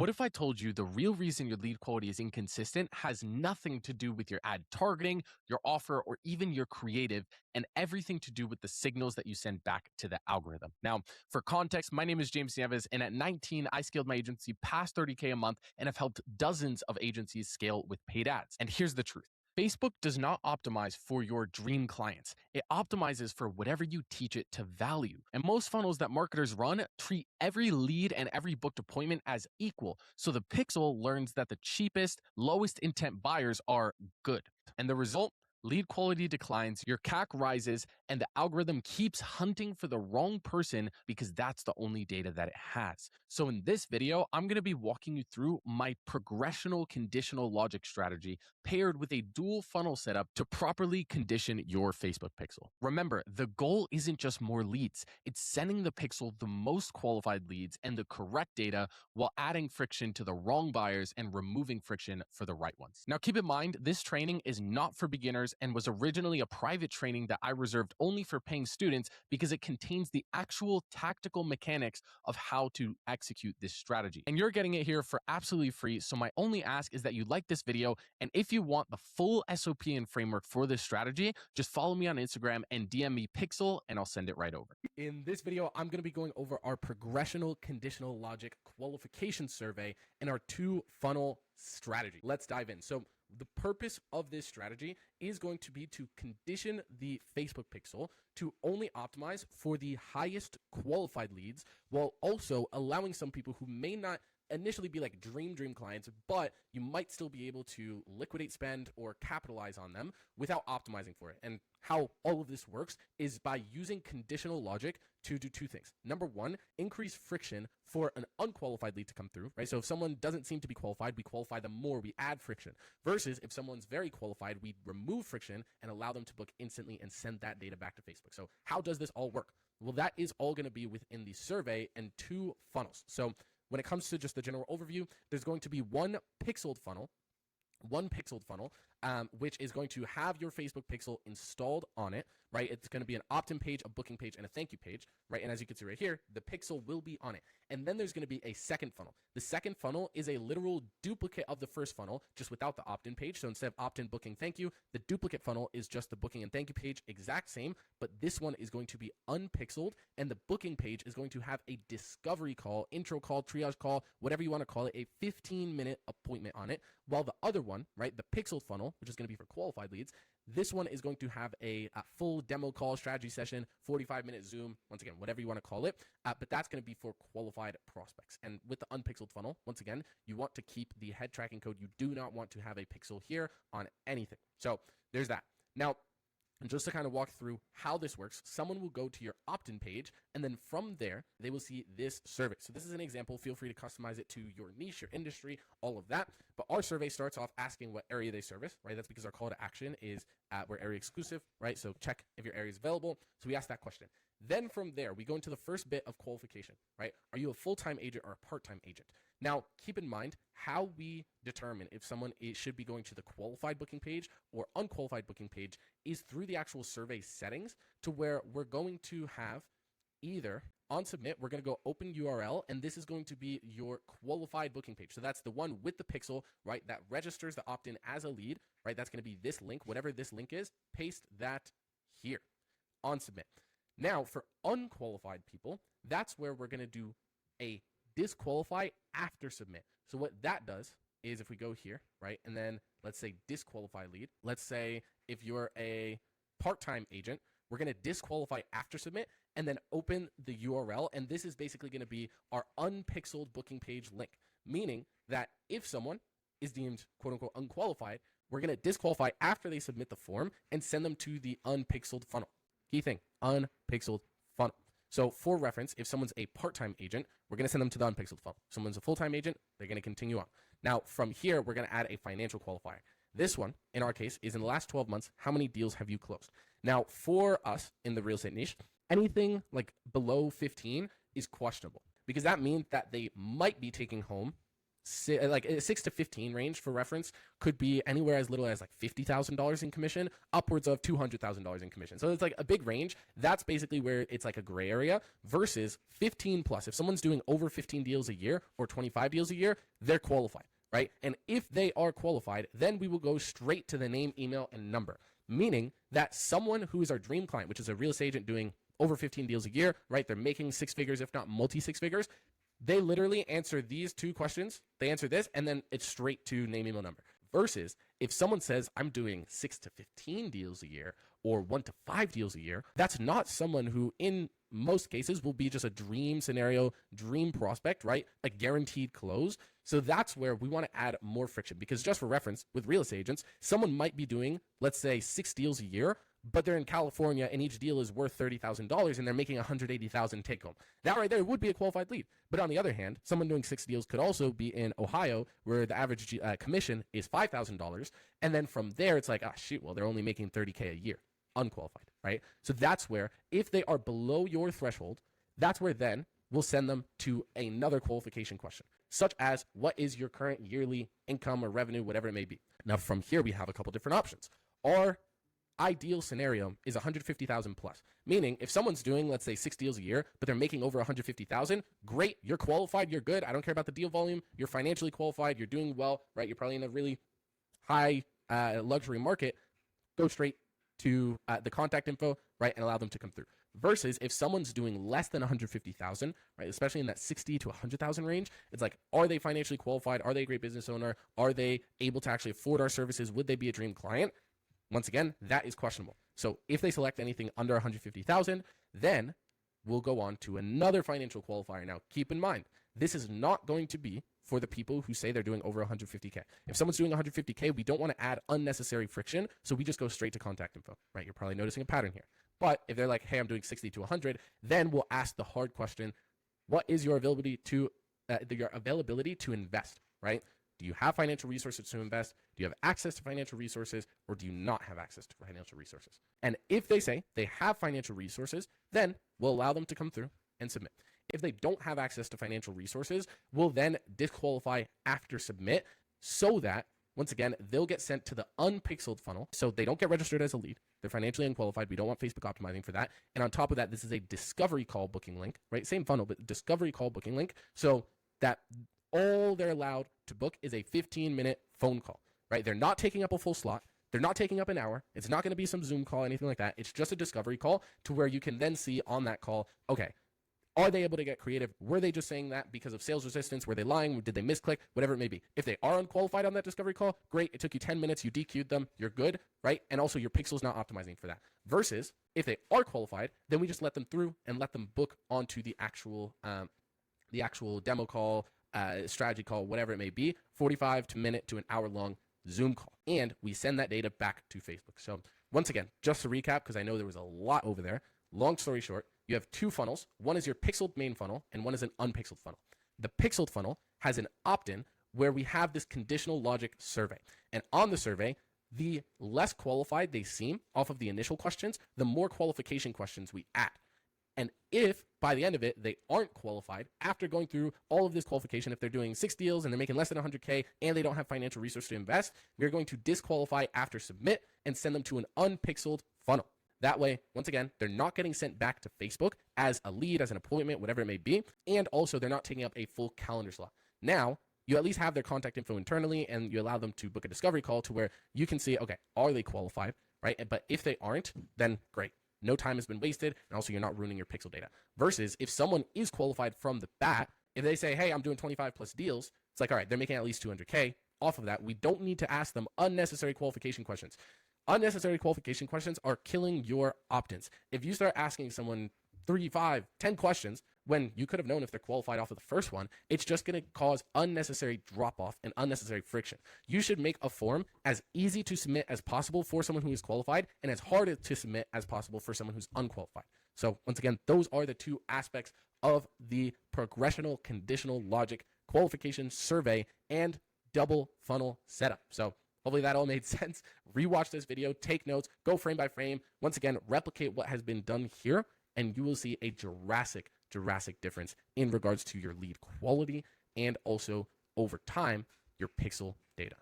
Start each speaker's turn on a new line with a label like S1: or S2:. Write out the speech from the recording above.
S1: What if I told you the real reason your lead quality is inconsistent has nothing to do with your ad targeting, your offer, or even your creative, and everything to do with the signals that you send back to the algorithm? Now, for context, my name is James Nieves, and at 19, I scaled my agency past 30K a month and have helped dozens of agencies scale with paid ads. And here's the truth. Facebook does not optimize for your dream clients. It optimizes for whatever you teach it to value. And most funnels that marketers run treat every lead and every booked appointment as equal. So the pixel learns that the cheapest, lowest intent buyers are good. And the result? Lead quality declines, your CAC rises, and the algorithm keeps hunting for the wrong person because that's the only data that it has. So in this video, I'm going to be walking you through my progressional conditional logic strategy paired with a dual funnel setup to properly condition your Facebook pixel. Remember, the goal isn't just more leads. It's sending the pixel the most qualified leads and the correct data while adding friction to the wrong buyers and removing friction for the right ones. Now, keep in mind, this training is not for beginners and was originally a private training that I reserved only for paying students because it contains the actual tactical mechanics of how to execute this strategy. And you're getting it here for absolutely free. So my only ask is that you like this video. And if you want the full SOP and framework for this strategy, just follow me on Instagram and DM me Pixel and I'll send it right over. In this video, I'm going to be going over our progressional conditional logic qualification survey and our two funnel strategy. Let's dive in. So the purpose of this strategy is going to be to condition the Facebook pixel to only optimize for the highest qualified leads while also allowing some people who may not initially be like dream clients, but you might still be able to liquidate spend or capitalize on them without optimizing for it. And how all of this works is by using conditional logic to do two things. Number one, increase friction for an unqualified lead to come through, right? So if someone doesn't seem to be qualified, we qualify them more, we add friction. Versus if someone's very qualified, we remove friction and allow them to book instantly and send that data back to Facebook. So how does this all work? Well, that is all going to be within the survey and two funnels. So when it comes to just the general overview, there's going to be one pixeled funnel, which is going to have your Facebook pixel installed on it, right? It's going to be an opt-in page, a booking page, and a thank you page, right? And as you can see right here, the pixel will be on it. And then there's going to be a second funnel. The second funnel is a literal duplicate of the first funnel, just without the opt-in page. So instead of opt-in, booking, thank you, the duplicate funnel is just the booking and thank you page, exact same, but this one is going to be unpixeled, and the booking page is going to have a discovery call, intro call, triage call, whatever you want to call it, a 15-minute appointment on it, while the other one, right, the pixeled funnel, which is going to be for qualified leads, this one is going to have a full demo call, strategy session, 45-minute Zoom, once again, whatever you want to call it, but that's going to be for qualified prospects. And with the unpixeled funnel, once again, you want to keep the head tracking code. You do not want to have a pixel here on anything. So there's that. Now, and just to kind of walk through how this works, someone will go to your opt-in page, and then from there, they will see this survey. So this is an example. Feel free to customize it to your niche, your industry, all of that. But our survey starts off asking what area they service, right? That's because our call to action is we're area exclusive, right? So check if your area is available. So we ask that question. Then from there, we go into the first bit of qualification, right? Are you a full-time agent or a part-time agent? Now, keep in mind how we determine if someone should be going to the qualified booking page or unqualified booking page is through the actual survey settings, to where we're going to have either on submit, we're going to go open URL, and this is going to be your qualified booking page. So that's the one with the pixel, right, that registers the opt-in as a lead, right? That's going to be this link, whatever this link is, paste that here on submit. Now, for unqualified people, that's where we're going to do a disqualify after submit. So what that does is if we go here, right, and then let's say disqualify lead, let's say if you're a part-time agent, we're going to disqualify after submit and then open the URL. And this is basically going to be our unpixeled booking page link, meaning that if someone is deemed quote unquote unqualified, we're going to disqualify after they submit the form and send them to the unpixeled funnel. Key thing, unpixeled funnel. So for reference, if someone's a part-time agent, we're going to send them to the unpixeled funnel. If someone's a full-time agent, they're going to continue on. Now, from here, we're going to add a financial qualifier. This one, in our case, is in the last 12 months, how many deals have you closed? Now, for us in the real estate niche, anything like below 15 is questionable, because that means that they might be taking home like a 6 to 15 range for reference could be anywhere as little as like $50,000 in commission, upwards of $200,000 in commission. So it's like a big range. That's basically where it's like a gray area versus 15 plus. If someone's doing over 15 deals a year or 25 deals a year, they're qualified, right? And if they are qualified, then we will go straight to the name, email, and number, meaning that someone who is our dream client, which is a real estate agent doing over 15 deals a year, right? They're making six figures, if not multi six figures. They literally answer these two questions. They answer this, and then it's straight to name, email, number. Versus if someone says, I'm doing 6 to 15 deals a year or 1 to 5 deals a year, that's not someone who in most cases will be just a dream scenario, dream prospect, right? A guaranteed close. So that's where we want to add more friction, because just for reference, with real estate agents, someone might be doing, let's say, 6 deals a year, but they're in California and each deal is worth $30,000 and they're making $180,000 take home. That right there would be a qualified lead. But on the other hand, someone doing 6 deals could also be in Ohio where the average commission is $5,000. And then from there, it's like, ah, shoot, well, they're only making $30K a year, unqualified, right? So that's where, if they are below your threshold, that's where then we'll send them to another qualification question, such as what is your current yearly income or revenue, whatever it may be. Now from here, we have a couple different options. Our ideal scenario is 150,000 plus, meaning if someone's doing, let's say, 6 deals a year, but they're making over 150,000, great, you're qualified, you're good. I don't care about the deal volume. You're financially qualified. You're doing well, right? You're probably in a really high luxury market. Go straight to the contact info, right? And allow them to come through. Versus if someone's doing less than 150,000, right? Especially in that 60 to 100,000 range, it's like, are they financially qualified? Are they a great business owner? Are they able to actually afford our services? Would they be a dream client? Once again, that is questionable. So if they select anything under 150,000, then we'll go on to another financial qualifier. Now, keep in mind, this is not going to be for the people who say they're doing over 150K. If someone's doing 150K, we don't want to add unnecessary friction, so we just go straight to contact info, right? You're probably noticing a pattern here. But if they're like, hey, I'm doing 60 to 100, then we'll ask the hard question, what is your availability to invest, right? Do you have financial resources to invest? Do you have access to financial resources, or do you not have access to financial resources? And if they say they have financial resources, then we'll allow them to come through and submit. If they don't have access to financial resources, we'll then disqualify after submit, so that, once again, they'll get sent to the unpixeled funnel. So they don't get registered as a lead. They're financially unqualified. We don't want Facebook optimizing for that. And on top of that, this is a discovery call booking link, right? Same funnel, but discovery call booking link. So that all they're allowed to book is a 15-minute phone call, right? They're not taking up a full slot. They're not taking up an hour. It's not going to be some Zoom call, anything like that. It's just a discovery call to where you can then see on that call, okay, are they able to get creative? Were they just saying that because of sales resistance? Were they lying? Did they misclick? Whatever it may be. If they are unqualified on that discovery call, great. It took you 10 minutes. You DQ'd them. You're good, right? And also your pixel's not optimizing for that. Versus if they are qualified, then we just let them through and let them book onto the actual demo call, strategy call, whatever it may be, 45 minute to an hour long Zoom call. And we send that data back to Facebook. So once again, just to recap, because I know there was a lot over there, long story short, you have 2 funnels. One is your pixeled main funnel and one is an unpixeled funnel. The pixeled funnel has an opt-in where we have this conditional logic survey. And on the survey, the less qualified they seem off of the initial questions, the more qualification questions we add. And if by the end of it, they aren't qualified after going through all of this qualification, if they're doing 6 deals and they're making less than 100K and they don't have financial resources to invest, we're going to disqualify after submit and send them to an unpixeled funnel. That way, once again, they're not getting sent back to Facebook as a lead, as an appointment, whatever it may be. And also they're not taking up a full calendar slot. Now, you at least have their contact info internally and you allow them to book a discovery call to where you can see, okay, are they qualified, right? But if they aren't, then great. No time has been wasted, and also you're not ruining your pixel data. Versus if someone is qualified from the bat, if they say, hey, I'm doing 25 plus deals, it's like, all right, they're making at least 200K. Off of that, we don't need to ask them unnecessary qualification questions. Unnecessary qualification questions are killing your opt-ins. If you start asking someone 3, 5, 10 questions when you could have known if they're qualified off of the first one, it's just going to cause unnecessary drop-off and unnecessary friction. You should make a form as easy to submit as possible for someone who is qualified and as hard to submit as possible for someone who's unqualified. So once again, those are the 2 aspects of the progressional conditional logic qualification survey and double funnel setup. So hopefully that all made sense. Rewatch this video, take notes, go frame by frame. Once again, replicate what has been done here, and you will see a drastic difference in regards to your lead quality and also over time your pixel data.